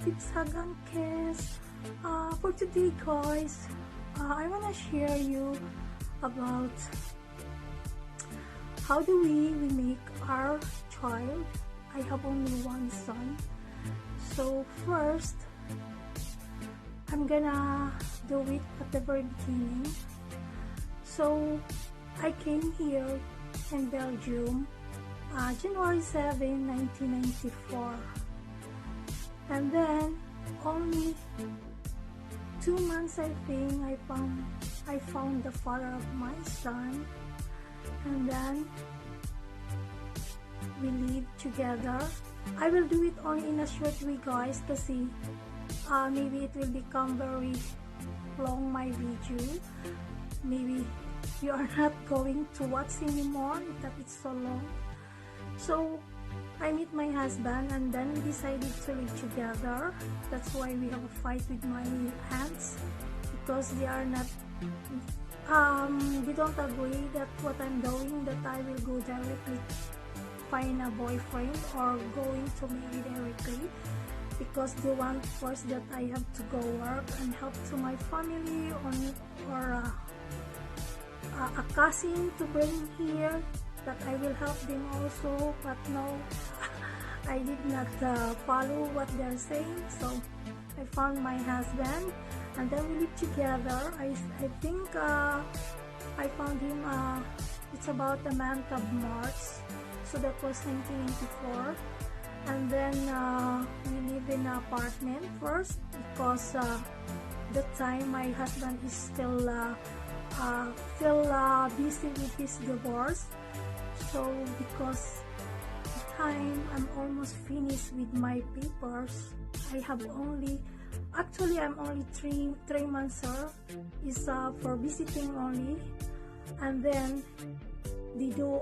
PepzHug&kiss. For today, guys, I wanna share you about how do we make our child. I have only one son, so first I'm gonna do it at the very beginning. So I came here in Belgium January 7, 1994, and then only 2 months I think I found the father of my son, and then we live together. I will do it only in a short way, guys, kasi maybe it will become very long, my video. Maybe you are not going to watch anymore if that is so long. So I meet my husband, and then we decided to live together. That's why we have a fight with my aunts, because they are not they don't agree that what I'm doing, that I will go directly find a boyfriend or going to marry directly, because they want first that I have to go work and help to my family, or a cousin to bring here, that I will help them also. But no, I did not follow what they're saying. So I found my husband, and then we live together. I think I found him it's about the month of March, so that was 1994. And then we live in an apartment first, because that time my husband is still busy with his divorce. So because the time I'm almost finished with my papers, I'm only 3 months, sir, is for visiting only, and then they do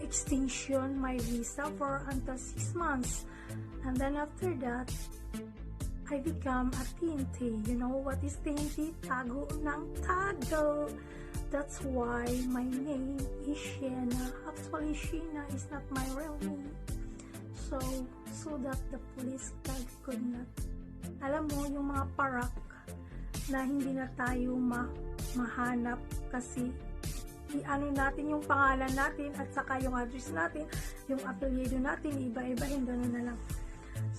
extension my visa for until 6 months, and then after that I become a TNT. You know what is TNT? Tago ng tago. That's why my name is Sheena. Actually, Sheena is not my real name. So that the police could not, alam mo, yung mga parak na hindi na tayo mahanap, kasi i-ano natin yung pangalan natin at saka yung address natin, yung apelyido natin, iba-ibahin, gano'n na lang.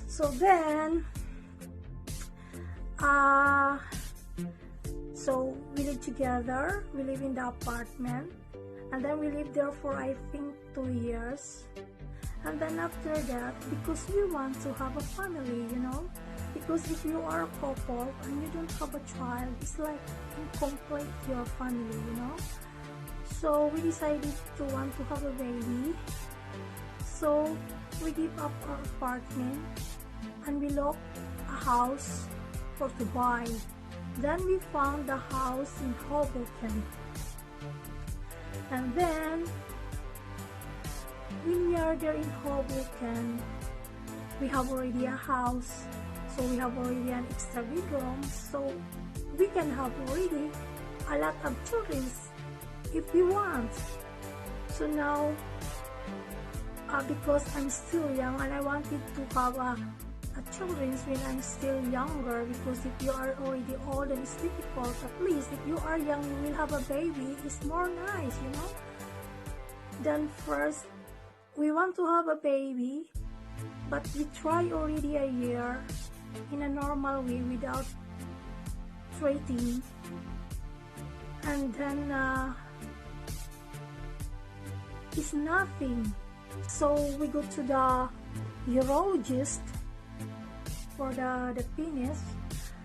So then so we live together, we live in the apartment, and then we live there for I think 2 years. And then after that, because we want to have a family, you know, because if you are a couple and you don't have a child, it's like incomplete your family, you know. So we decided to want to have a baby. So we give up our apartment and we looked a house for to buy. Then we found the house in Hoboken, and then when we are there in Hoboken, we have already a house, so we have already an extra bedroom, so we can have already a lot of children if we want. So now because I'm still young and I wanted to have a children when I'm still younger, because if you are already old and it's difficult, at least if you are young you will have a baby, it's more nice, you know. Then first we want to have a baby, but we try already a year in a normal way without treating, and then it's nothing. So we go to the urologist for the penis.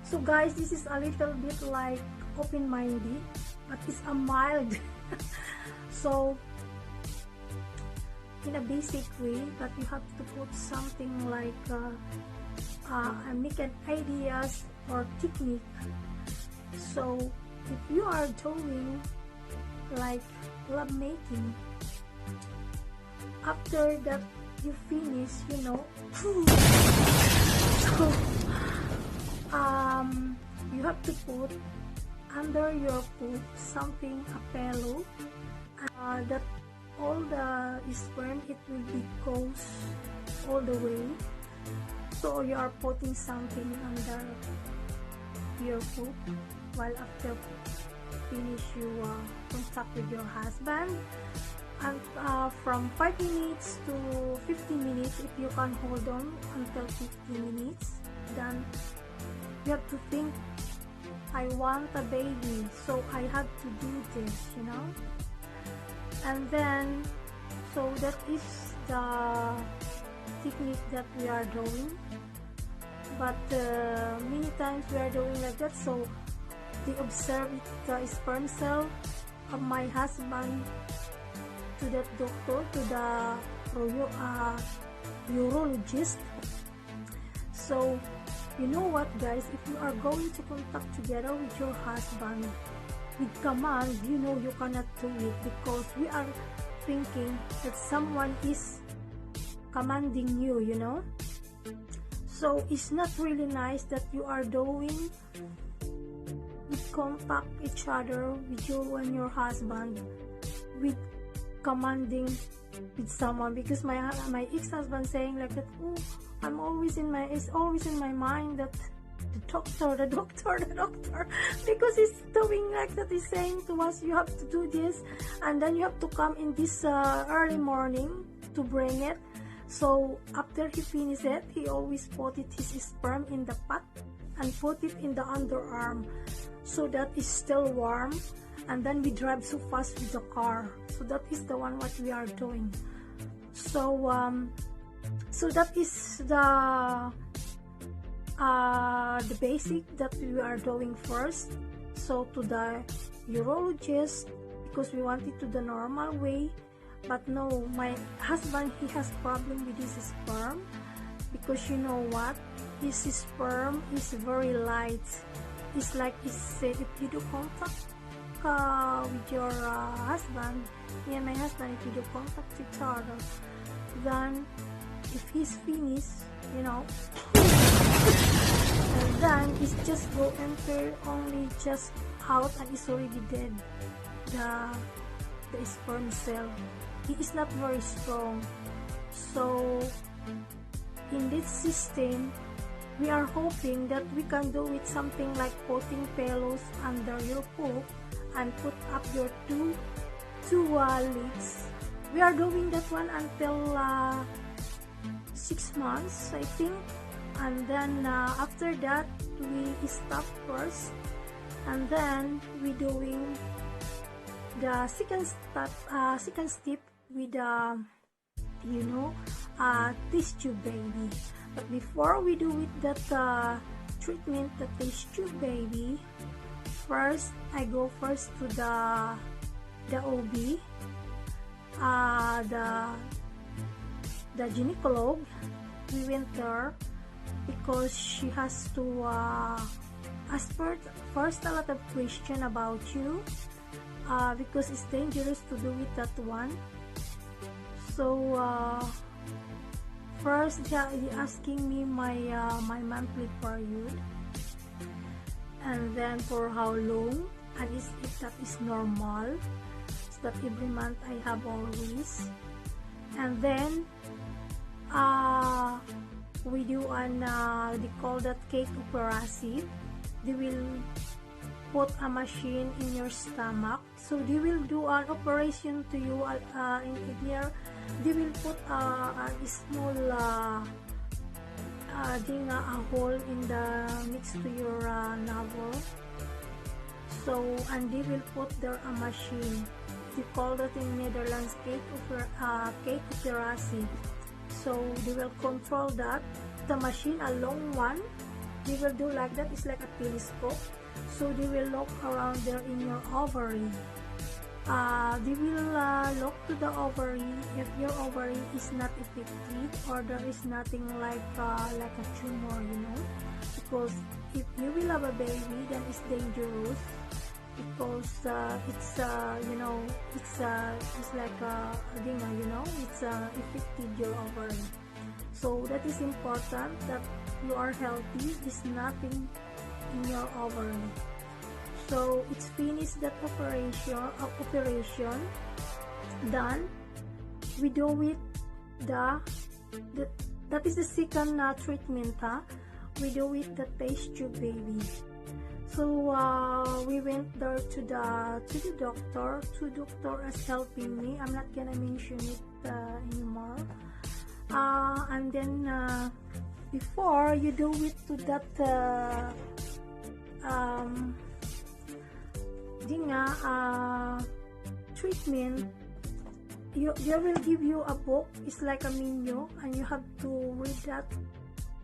So guys, this is a little bit like open-minded, but it's a mild so in a basic way, but you have to put something like make an ideas or technique. So if you are doing like love making, after that you finish, you know, so you have to put under your foot something, a pillow, that all the sperm, it will be goes all the way So you are putting something under your foot while after finish you contact with your husband, and from 5 minutes to 15 minutes, if you can hold on until 15 minutes, then you have to think, I want a baby, so I have to do this, you know. And then, so that is the technique that we are doing, but many times we are doing like that. So they observe the sperm cell of my husband to that doctor, to the urologist. So you know what, guys, if you are going to contact together with your husband with command, you know you cannot do it, because we are thinking that someone is commanding you, you know. So it's not really nice that you are doing with contact each other with you and your husband with commanding with someone, because my ex-husband saying like that, oh, it's always in my mind that the doctor, because he's doing like that. He's saying to us, you have to do this, and then you have to come in this early morning to bring it. So after he finished it, he always put his sperm in the pot and put it in the underarm, so that it's still warm. And then we drive so fast with the car. So that is the one what we are doing. So so that is the basic that we are doing first. So to the urologist, because we want it to the normal way, but no, my husband, he has problem with his sperm, because you know what, his sperm is very light. It's like if you do contact with your husband, me and my husband, if you do contact with each other, then if he's finished, you know, and then it's just go enter only just out, and it's already dead, the sperm cell. It is not very strong. So in this system, we are hoping that we can do it something like putting pillows under your poop and put up your two legs. We are doing that one until 6 months, I think, and then after that we stop first, and then we doing the second step with you know, test tube baby. But before we do with that treatment, the test tube baby, first I go first to the OB, the gynecolog. We went there because she has to ask first a lot of question about you, because it's dangerous to do with that one. So first he asking me my monthly period, and then for how long, and if that is normal, so that every month I have always. And then we do they call that cake operation. They will put a machine in your stomach, so they will do an operation to you in here. They will put a small a hole in the next to your navel. So, and they will put there a machine. They call that in Netherlands cake operation. So they will control that. The machine, a long one, they will do like that. It's like a telescope. So they will look around there in your ovary. They will look to the ovary if your ovary is not effective, or there is nothing like a tumor, you know. Because if you will have a baby, then it's dangerous, because it's you know, it's like a dinga, you know, it's affected your ovary. So that is important that you are healthy. Is nothing in your ovary. So it's finished that operation done. We do with the that is the second treatment. We do with the test tube baby. So we went there to the doctor. Two doctors helping me. I'm not gonna mention it anymore. And then before you do it to that treatment, they will give you a book. It's like a menu, and you have to read that.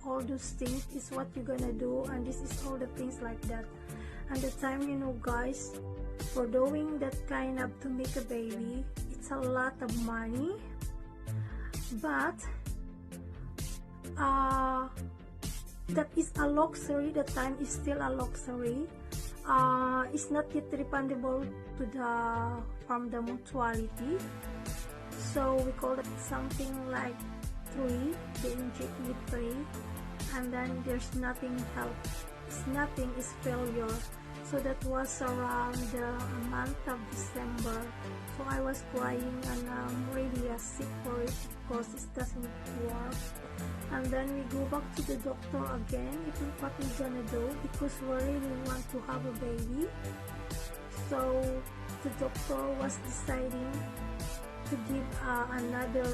All those things is what you're gonna do, and this is all the things like that. And the time, you know guys, for doing that kind of to make a baby, it's a lot of money, but that is a luxury. The time is still a luxury. It's not yet refundable to from the mutuality, so we call it something like 3. They inject me 3, and then there's nothing help. It's nothing, is failure. So that was around the month of December. So I was crying, and I'm really sick for it because it doesn't work. And then we go back to the doctor again. It is what we're gonna do because we really want to have a baby. So the doctor was deciding to give another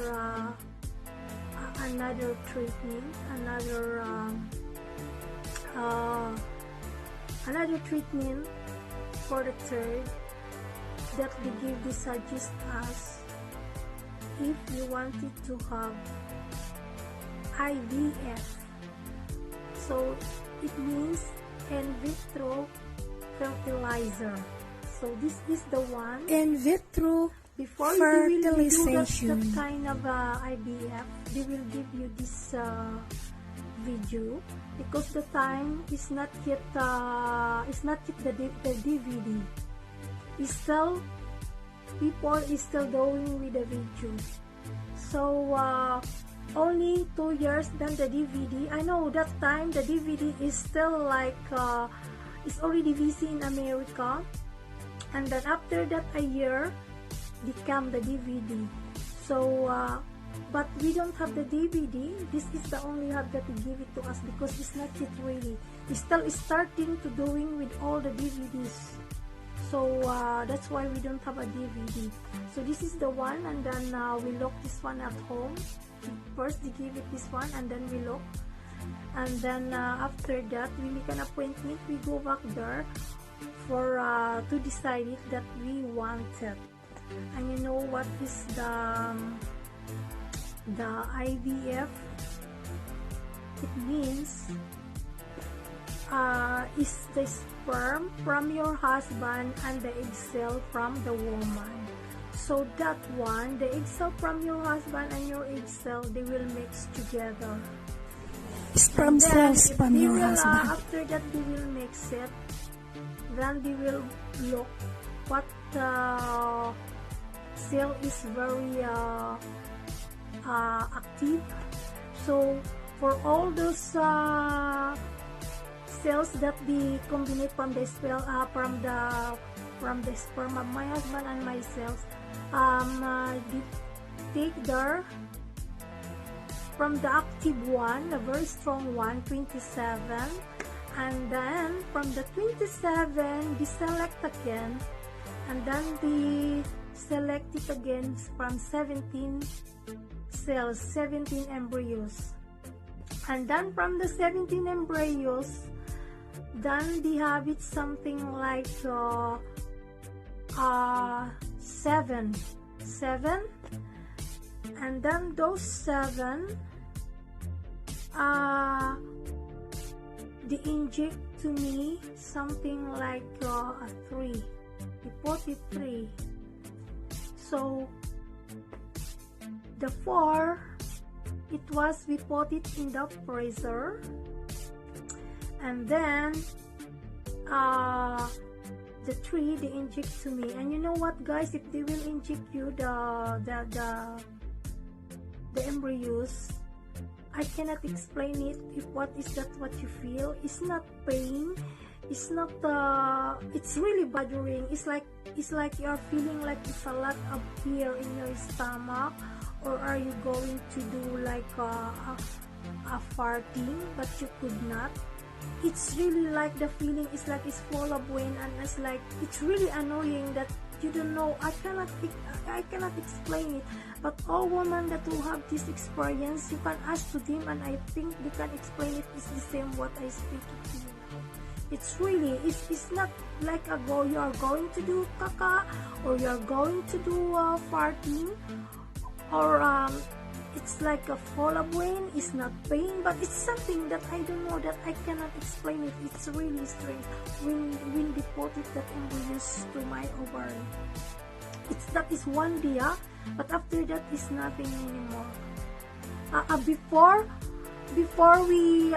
treatment, another treatment for the third, that they give this suggest us if you wanted to have IVF. So it means in vitro fertilizer. So this is the one. In vitro before fertilization. You will do that kind of IVF, they will give you this video, because the time is not yet the DVD. It's still, people is still going with the video. So only 2 years than the DVD. I know that time the DVD is still like it's already VC in America, and then after that a year become the DVD. So but we don't have the DVD. This is the only hub that they give it to us because it's not yet ready. It's still starting to doing with all the DVDs. So that's why we don't have a DVD. So this is the one, and then we lock this one at home. First they give it this one, and then we lock. And then after that we make an appointment. We go back there for to decide it that we wanted. And you know what is the IVF? It means is the sperm from your husband and the egg cell from the woman. So that one, the egg cell from your husband and your egg cell, they will mix together. Sperm cells from your husband. After that, they will mix it. Then they will look what cell is very active. So for all those cells that be combined from the sperm of my husband and my cells, they take there from the active one, the very strong one, 27, and then from the 27 they select again, and then they select it again from 17 cells, 17 embryos, and then from the 17 embryos, then they have it something like 7, and then those 7 they inject to me something like a 3. They put it 3. So the 4, it was, we put it in the freezer, and then the 3 they inject to me. And you know what guys, if they will inject you the embryos, I cannot explain it. If what is that what you feel, it's not pain, it's not it's really bothering. It's like you're feeling like it's a lot of fear in your stomach, or are you going to do like farting, but you could not. It's really like the feeling is like it's full of wind, and it's like it's really annoying that you don't know. I cannot explain it, but all women that will have this experience, you can ask to them, and I think they can explain it. It's the same what I speak to you. It's really, it's not like you are going to do kaka, or you are going to do farting, or it's like a fall of wind. It's not pain, but it's something that I don't know, that I cannot explain it. It's really strange when deposited that embryos to my ovary. That is one day, but after that is nothing anymore. Before we